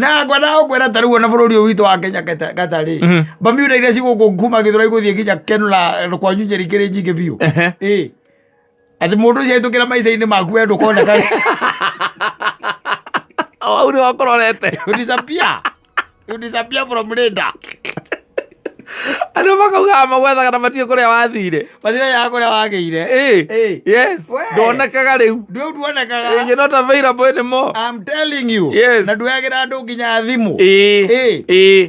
na ngwenda taruo na bururi witu wa Kenya gatari Bermuda ile sigo kuma githura iguthie nginya kenula kwa nyunyeri kire njinge biu ati mundu cia tukira maica-ini maku wendo kuoneka au ni wakororete you disappear from radar ano makauga magwetha kana matie kuria wathire mathira ya kuria wageire yes ndonekaga riu nduonekaga you're not available anymore. I'm telling you yes na nduagira andu nginya thimu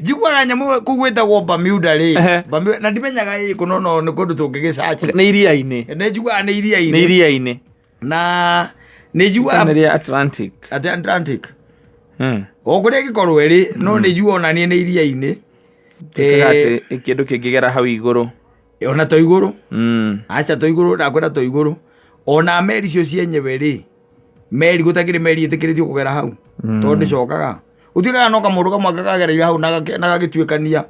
njiguaga nyamu kugwitagwo Bermuda ri Bermuda na ndimenyaga kunono ni kundu tungigisearch ni iria-ini ne njiguaga ni iria-ini ni iria-ini na ni njiguaga Atlantic o kuria gikorwo ri no ni njiguaga ona ni iria-ini kati kindu kingigera hau iguru ona to iguru acha to iguru na kwenda to iguru ona meri cio cienyewe ri meri gutakire meri itikiritio kugera hau tondu cokaga utikaga no kamundu kamwe kagera hau na gagituikania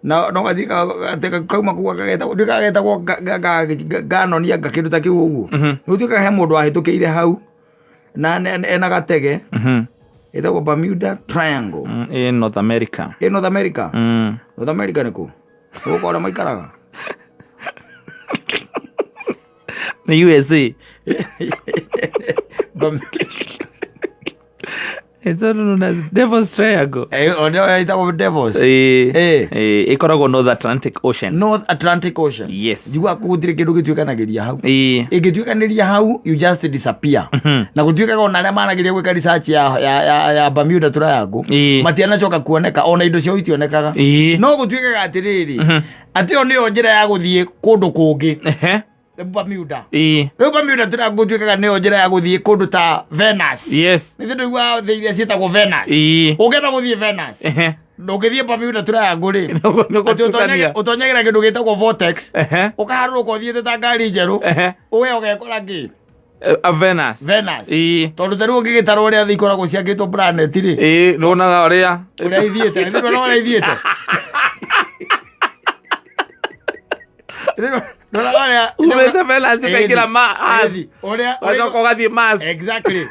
na no gathika ateka kauma kuwa kageta ndikageta go gano ni anga kindu takiu uguo utikaga he mundu ahitukiire hau na ena gatege itago Bermuda Triangle in North America. North America niku ukora maikaraga ni USA. It's all known as Devil's Triangle. Itago Devil's. Ikoragwo North Atlantic Ocean. Yes. Jigua kugutire kindu gituikanagiria hau. Igituikaniria hau, you just disappear. Na gutwikaga ona aria managiria gwika research ya Bermuda Triangle. Matiana coka kuoneka ona indo cio itionekaga. No gutwikaga atiriri. Ati oni yo njira ya guthie kundu kungi. Bermuda. Bermuda turagutwikaga ni njira ya guthie kundu ta Venus. Yes. Ni ndu igua thiria cietagwo Venus. Ugenda guthie Venus. Ndugithie Bermuda Triangle ri. Utonyagira kindu gitagwo vortex. Ukaharuka uthiete ta ngari njeru. Uwe ugekora ngi a Venus. Tondu taru ungigitaro uria thi ikoragwo ciakitwo planet ri. Nuonaga uria ithiete. Ndio uria ithiete. Umeta Venus ukaingira Mars. Wacoka ugathie Mars. Exactly.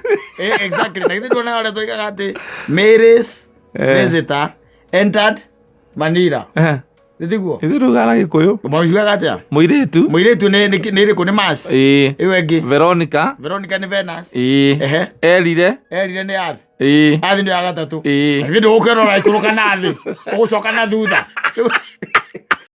Na ithu ndona uria tuigaga ati Mary's visitor entered Manila. Ndiguo. Ithu rugara Gikuyu. Maugaga atia? Muiritu ni riku ni Mars. Iyo engi Veronica ni Venus. Erire ni Earth. Earth ni ya gatatu. Ithu ndukero ra ikuruka na thi. Ugucoka na thutha.